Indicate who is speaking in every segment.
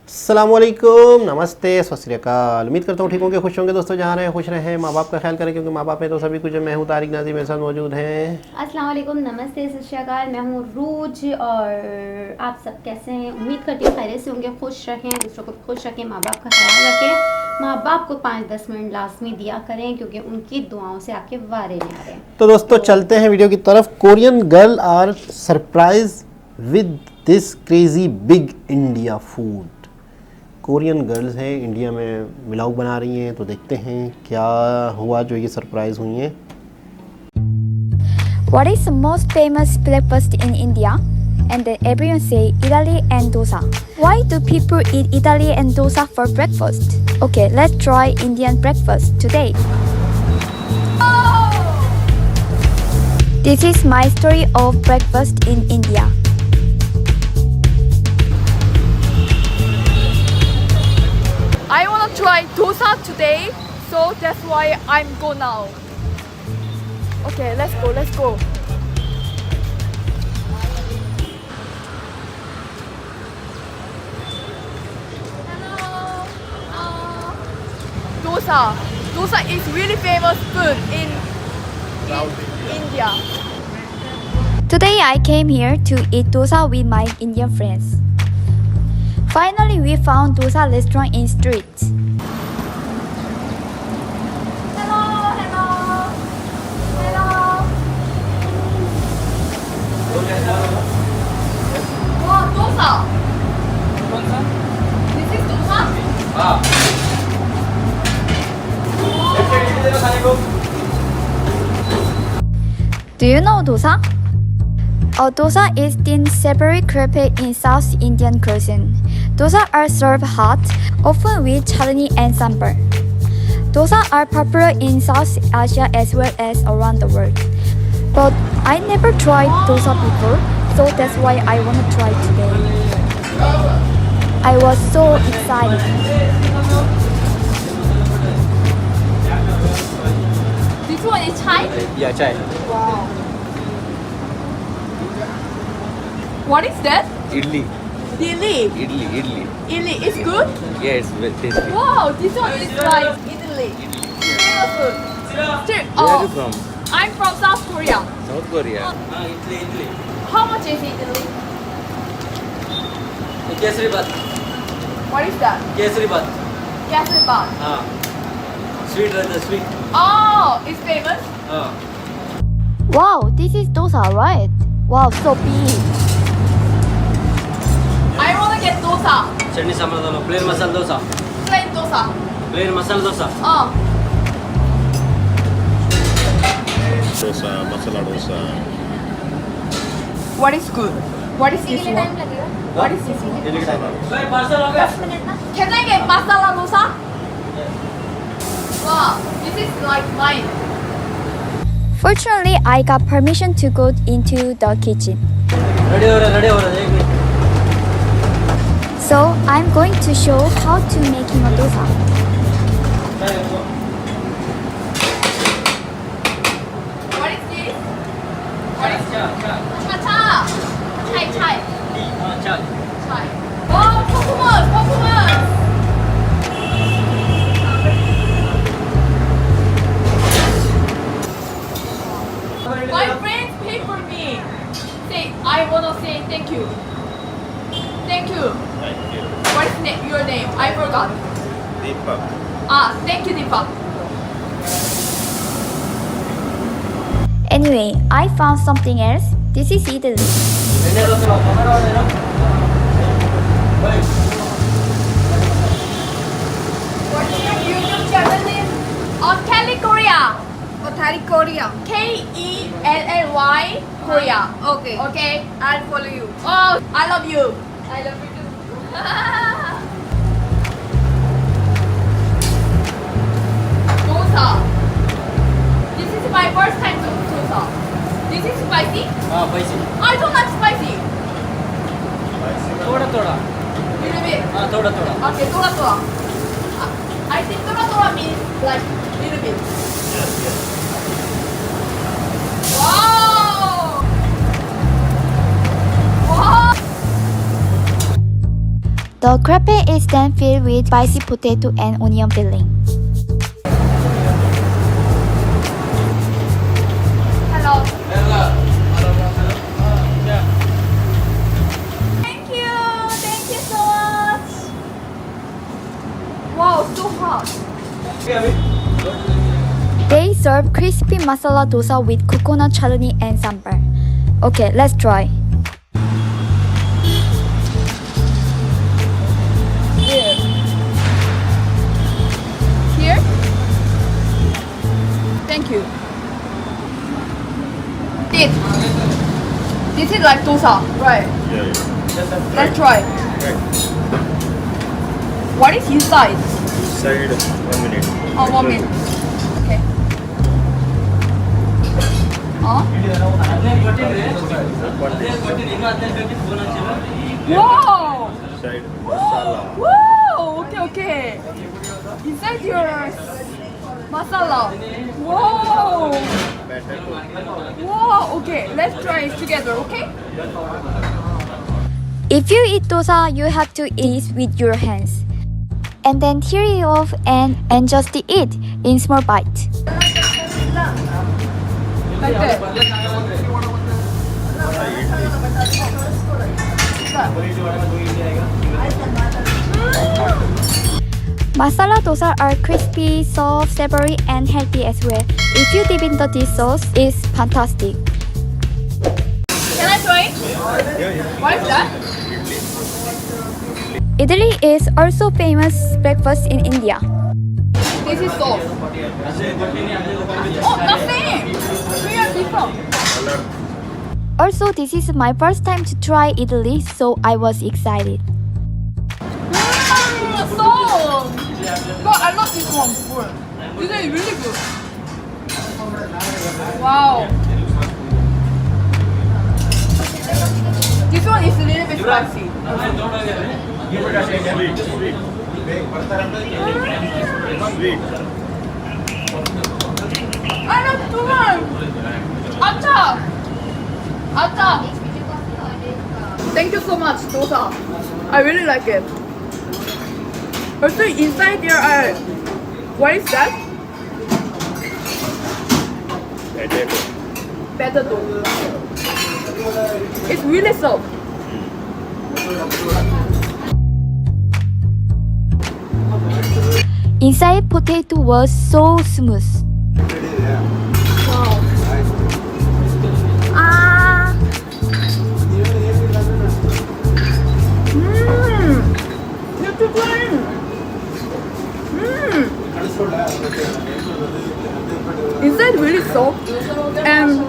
Speaker 1: अस्सलामुअलैकुम, नमस्ते, सत श्री अकाल। उम्मीद करता हूँ ठीक होंगे, खुश होंगे दोस्तों। जहाँ रहें खुश रहें, माँ बाप का ख्याल करें क्योंकि माँ बाप है तो सभी कुछ। मैं हूँ तारिक नाज़ी, मेरे साथ मौजूद हैं।
Speaker 2: अस्सलाम वालेकुम, नमस्ते, सत श्री अकाल। मैं हूँ रूज और आप सब कैसे हैं? उम्मीद करती हूँ खैरियत से होंगे, खुश रहें, दूसरों को खुश रखें, माँ बाप का ख्याल रखें। माँ बाप को 5-10 मिनट लाजमी दिया करें क्योंकि उनकी दुआओं से आपके वारे नहीं आ रहे हैं।
Speaker 1: तो दोस्तों चलते हैं वीडियो की तरफ। Korean girl are surprise with this crazy big India food. Korean girls हैं, इंडिया में व्लॉग बना रही हैं, तो देखते हैं क्या हुआ जो ये सरप्राइज हुई हैं।
Speaker 3: What is the most famous breakfast in India? And then everyone say idli and dosa. Why do people eat idli and dosa for breakfast? Okay, let's try Indian breakfast today. This is my story of breakfast in India.
Speaker 4: I wanna try dosa today, so that's why I'm go now. Okay, let's go, let's go. Hello. Dosa is really famous food in India.
Speaker 3: Today I came here to eat dosa with my Indian friends. Finally, we found dosa restaurant in street.
Speaker 4: Hello, hello, hello. Wow, dosa. This is dosa.
Speaker 3: Do you know dosa? Dosa is thin savory crepe in South Indian cuisine. Dosa are served hot, often with chutney and sambar. Dosa are popular in South Asia as well as around the world. But I never tried dosa before, so that's why I want to try today. I was so excited.
Speaker 4: This one is chai.
Speaker 1: Yeah, chai.
Speaker 4: Wow. What is that?
Speaker 5: Idli.
Speaker 4: Idli.
Speaker 5: Idli.
Speaker 4: Idli is good.
Speaker 5: Yeah, it's very tasty.
Speaker 4: Wow, this one is like Italy. Famous food.
Speaker 5: Where are you from?
Speaker 4: I'm from South Korea.
Speaker 5: South Korea.
Speaker 4: How much is Italy?
Speaker 6: Kesari बात
Speaker 4: What is that?
Speaker 6: Kesari बात
Speaker 4: Castle bath.
Speaker 6: हाँ sweet रहता है sweet
Speaker 4: Oh, it's famous.
Speaker 6: हाँ
Speaker 3: Wow, this is dosa, right? Wow, so big.
Speaker 4: I wanna get dosa.
Speaker 6: चटनी सांभर डालो plane masala dosa
Speaker 4: Plain dosa.
Speaker 6: Plane masala dosa
Speaker 4: Oh.
Speaker 7: dosa, masala dosa.
Speaker 4: What is good? What is this one? What is this one?
Speaker 6: Delhi का time parcel हो गया
Speaker 4: Can I get masala dosa? Wow, this is like mine.
Speaker 3: Fortunately, I got permission to go into the kitchen.
Speaker 6: Ready हो रहा है 1 minute
Speaker 3: So, I'm going to show how to making a dosa.
Speaker 4: What is this? What is cha? Chai.
Speaker 6: हाँ चल
Speaker 4: Chai. Oh, perfume. My friends pay for me. Say, I wanna say thank you. Thank you.
Speaker 7: Thank you.
Speaker 4: What is your name? I forgot.
Speaker 7: Deepak.
Speaker 4: Thank you, Deepak.
Speaker 3: Anyway, I found something else. This is idli.
Speaker 4: What is your YouTube channel name? Kelly Korea. Kelly Korea. Okay. I'll follow you. Oh, I love you. I love you too. Dosa. This is my first time to dosa. This is spicy.
Speaker 6: हाँ पैसे
Speaker 4: I don't like spicy.
Speaker 6: थोड़ा
Speaker 4: Little bit.
Speaker 6: हाँ थोड़ा
Speaker 4: Okay, tora. I think tora means like little bit.
Speaker 7: Yes.
Speaker 4: Wow!
Speaker 3: The crepe is then filled with spicy potato and onion filling.
Speaker 4: Hello. Thank you so much. Wow, so hot.
Speaker 3: They serve crispy masala dosa with coconut chutney and sambar. Okay, let's try.
Speaker 4: Here. Thank you. This is like dosa, right?
Speaker 7: Yeah, yeah.
Speaker 4: Let's try.
Speaker 7: Right.
Speaker 4: What is inside?
Speaker 7: Inside 1 minute.
Speaker 4: Oh, 1 minute. Okay. Huh? Wow!
Speaker 7: Inside masala.
Speaker 4: Wow! Okay, okay. Inside your masala. Wow!
Speaker 7: Potato.
Speaker 4: Wow! Okay, let's try it together, okay?
Speaker 3: If you eat dosa, you have to eat with your hands. And then tear it off and just eat in small bites.
Speaker 4: Like that.
Speaker 3: Masala dosa are crispy, soft, savory, and healthy as well. If you dip into this sauce, it's fantastic.
Speaker 4: Can I try it?
Speaker 7: Yeah, yeah.
Speaker 4: What is that?
Speaker 3: Idli is also famous breakfast in India.
Speaker 4: This is sauce. Oh, nothing! We are different.
Speaker 3: Also, this is my first time to try idli, so I was excited.
Speaker 4: Sauce! God, I love this one. This is really good. Wow. This one is a little bit spicy.
Speaker 7: Sweet, sweet. Sweet.
Speaker 4: I love too much. Acha. Acha. Thank you so much, dosa. I really like it. Also, inside there are. What is that?
Speaker 7: Potato.
Speaker 4: Potato. It's really soft.
Speaker 3: Inside potato was so smooth.
Speaker 4: Wow. Ah. Inside really soft and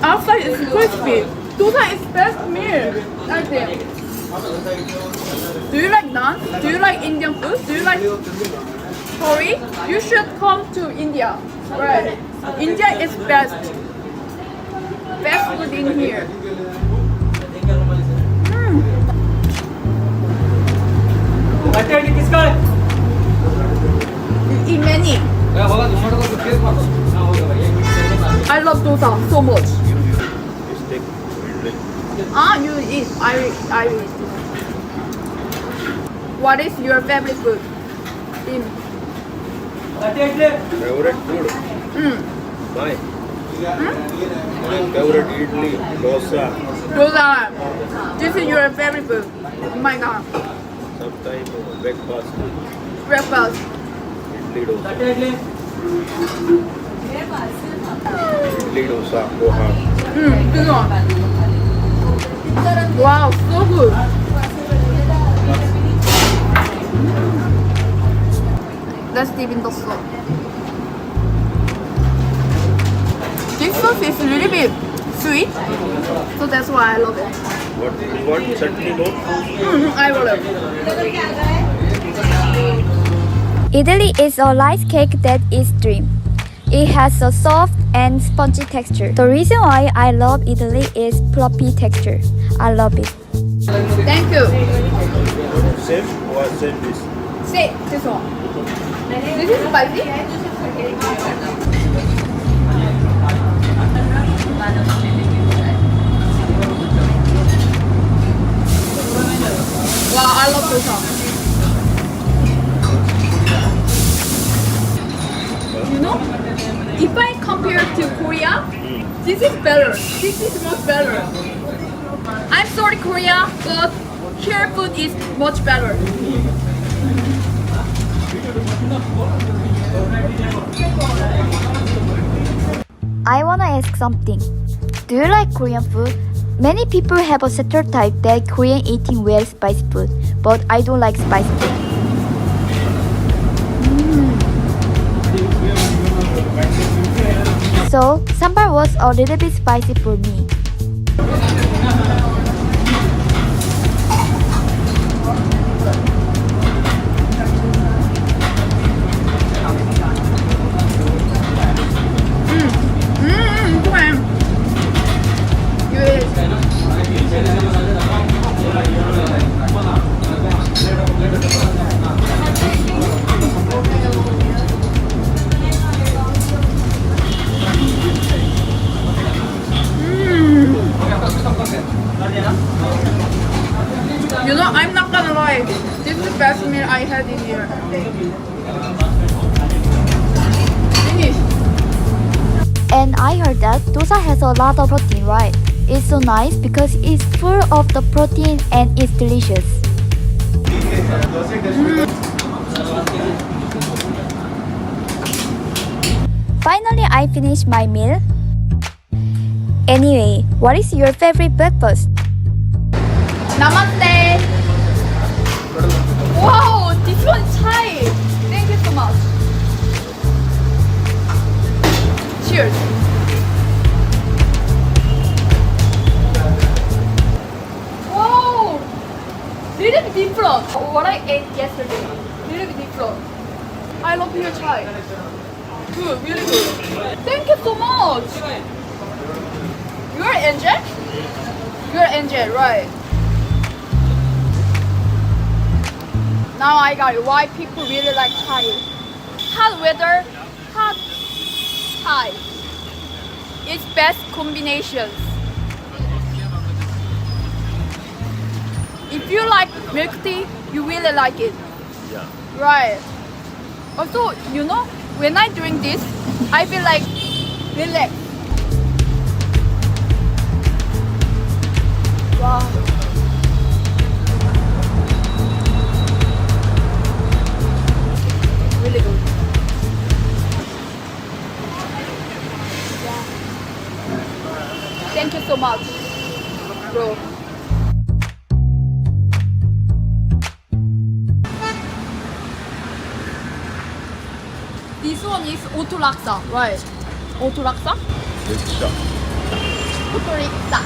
Speaker 4: outside is crispy. Dosa is best meal. I think. Do you like naan? Do you like Indian food? Do you like curry? You should come to India. Right. India is best. Best food in here. Eat many. I love dosa so much.
Speaker 7: Stick.
Speaker 4: You eat. I eat. What is your favorite food? In
Speaker 7: Favorite food? My. Favorite idli, dosa.
Speaker 4: dosa. This is your favorite food. Oh my god.
Speaker 7: Sometimes breakfast.
Speaker 4: Breakfast.
Speaker 7: Idli dosa. Idli dosa. Poha.
Speaker 4: This one. Wow, so good. Let's dip in the sauce. This sauce is a little bit sweet, so that's why I love it.
Speaker 7: What chutney no?
Speaker 4: I love it.
Speaker 3: Idli is a rice cake that is thin. It has a soft and spongy texture. The reason why I love idli is fluffy texture. I love it.
Speaker 4: Thank you.
Speaker 7: Same or same this?
Speaker 4: Say this one. This is spicy. Wow, I love dosa. much better. This is much better. I'm sorry, Korea, but here food is much better.
Speaker 3: I wanna ask something. Do you like Korean food? Many people have a stereotype that Korean eating very spicy food, but I don't like spicy food. So, sambar was a little bit spicy for me.
Speaker 4: You know, I'm not gonna lie. This is the best meal I had in here. Finish.
Speaker 3: And I heard that dosa has a lot of protein, right? It's so nice because it's full of the protein and it's delicious. Finally, I finished my meal. Anyway, what is your favorite breakfast?
Speaker 4: Namaste. Wow, this one is Thai. Thank you so much. Cheers. Wow, little bit different. What I ate yesterday, little bit different. I love your chai. Good, really good. Thank you so much. You're Angel? You're Angel, right? Now I got it. Why people really like Thai? Hot weather, hot Thai. It's best combinations. If you like milk tea, you really like it.
Speaker 7: Yeah.
Speaker 4: Right. Also, you know, when I drink this, I feel like relaxed. Wow. Really good. Yeah. Thank you so much, bro. This one is Otu Laksa, right? Otu Laksa?
Speaker 7: Rickshaw.
Speaker 4: Otu Laksa.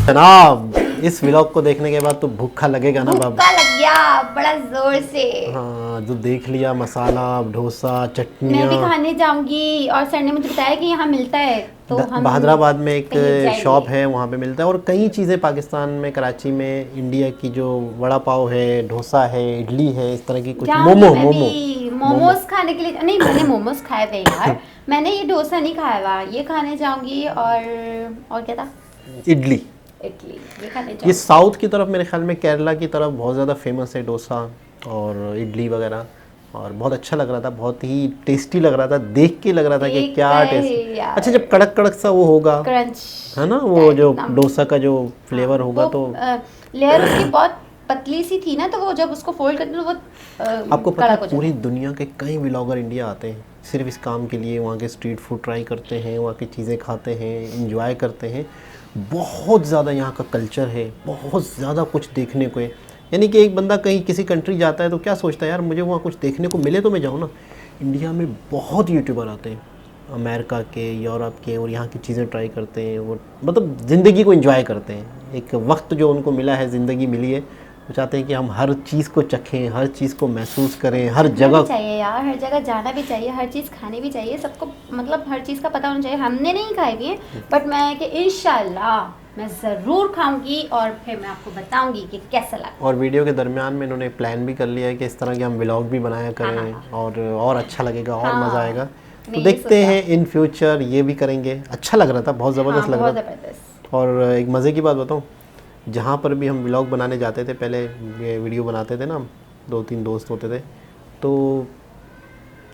Speaker 1: जनाब, इस vlog को देखने के बाद तो भूखा लगेगा ना बाबा।
Speaker 2: भूखा लग गया बड़ा जोर से।
Speaker 1: हाँ, जो देख लिया मसाला, डोसा,
Speaker 2: मैं भी
Speaker 1: चटनियाँ।
Speaker 2: खाने जाऊंगी और सर ने मुझे बताया कि यहाँ मिलता है, तो हम
Speaker 1: बहादुराबाद में एक
Speaker 2: कहीं जाएंगे।
Speaker 1: शॉप है, वहाँ पे मिलता है। और कई चीज़ें पाकिस्तान में, कराची में, इंडिया की जो वड़ा पाव है, डोसा है, इडली है, इस तरह की कुछ
Speaker 2: मोमोज खाने के लिए नहीं, मैंने मोमोज खाए थे यार। मैंने ये डोसा नहीं खाया हुआ, ये खाने जाऊंगी। और क्या था?
Speaker 1: इडली
Speaker 2: ये खाने
Speaker 1: ये
Speaker 2: जाऊंगी।
Speaker 1: साउथ की तरफ, मेरे ख्याल में केरला की तरफ बहुत ज़्यादा फेमस है डोसा और इडली वगैरह। और बहुत अच्छा लग रहा था, बहुत ही टेस्टी लग रहा था, देख के लग रहा था कि क्या टेस्ट। अच्छा, जब कड़क कड़क सा वो होगा,
Speaker 2: क्रंच
Speaker 1: है ना, वो जो डोसा का जो फ्लेवर होगा,
Speaker 2: वो,
Speaker 1: तो
Speaker 2: लेयर उसकी बहुत पतली सी थी ना, तो वो जब उसको फोल्ड करते तो वो
Speaker 1: आपको पता
Speaker 2: कड़क हो
Speaker 1: है
Speaker 2: जाता।
Speaker 1: पूरी दुनिया के कई व्लॉगर इंडिया आते हैं सिर्फ इस काम के लिए। वहाँ के स्ट्रीट फूड ट्राई करते हैं, वहाँ की चीज़ें खाते हैं, इंजॉय करते हैं। बहुत ज़्यादा यहाँ का कल्चर है, बहुत ज़्यादा कुछ देखने को है। यानी कि एक बंदा कहीं किसी कंट्री जाता है तो क्या सोचता है, यार मुझे वहाँ कुछ देखने को मिले तो मैं जाऊँ ना। इंडिया में बहुत यूट्यूबर आते हैं अमेरिका के, यूरोप के, और यहाँ की चीज़ें ट्राई करते हैं। वो मतलब ज़िंदगी को एंजॉय करते हैं। एक वक्त जो उनको मिला है, ज़िंदगी मिली है, वो चाहते हैं कि हम हर चीज़ को चखें, हर चीज़ को महसूस करें, हर जगह
Speaker 2: चाहिए यार, हर जगह जाना भी चाहिए, हर चीज़ खानी भी चाहिए सबको। मतलब हर चीज़ का पता होना चाहिए। हमने नहीं खाई हुई है, बट मैं कि इंशाल्लाह मैं ज़रूर खाऊंगी और फिर मैं आपको बताऊंगी कि कैसा लगा।
Speaker 1: और वीडियो के दरमियान में इन्होंने प्लान भी कर लिया है कि इस तरह के हम व्लॉग भी बनाया करें, और अच्छा लगेगा, और मज़ा आएगा। तो देखते हैं इन फ्यूचर ये भी करेंगे। अच्छा लग रहा था, बहुत ज़बरदस्त लग रहा था। और एक मज़े की बात बताऊँ, जहाँ पर भी हम व्लॉग बनाने जाते थे, पहले ये वीडियो बनाते थे ना, 2-3 दोस्त होते थे, तो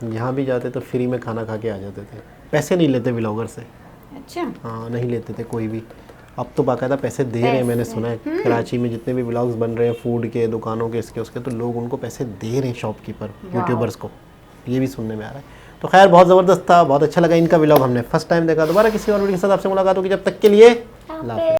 Speaker 1: यहाँ भी जाते तो फ्री में खाना खा के आ जाते थे। पैसे नहीं लेते व्लॉगर से।
Speaker 2: अच्छा,
Speaker 1: हाँ, नहीं लेते थे कोई भी। अब तो बाकायदा पैसे दे रहे हैं, मैंने सुना है कराची में जितने भी व्लॉग्स बन रहे हैं फूड के, दुकानों के, इसके उसके, तो लोग उनको पैसे दे रहे हैं, शॉपकीपर यूट्यूबर्स को, ये भी सुनने में आ रहा है। तो खैर बहुत ज़बरदस्त था, बहुत अच्छा लगा इनका व्लॉग, हमने फर्स्ट टाइम देखा। दोबारा किसी और वीडियो के साथ आपसे मुलाकात होगी, जब तक के लिए अल्लाह हाफ़िज़।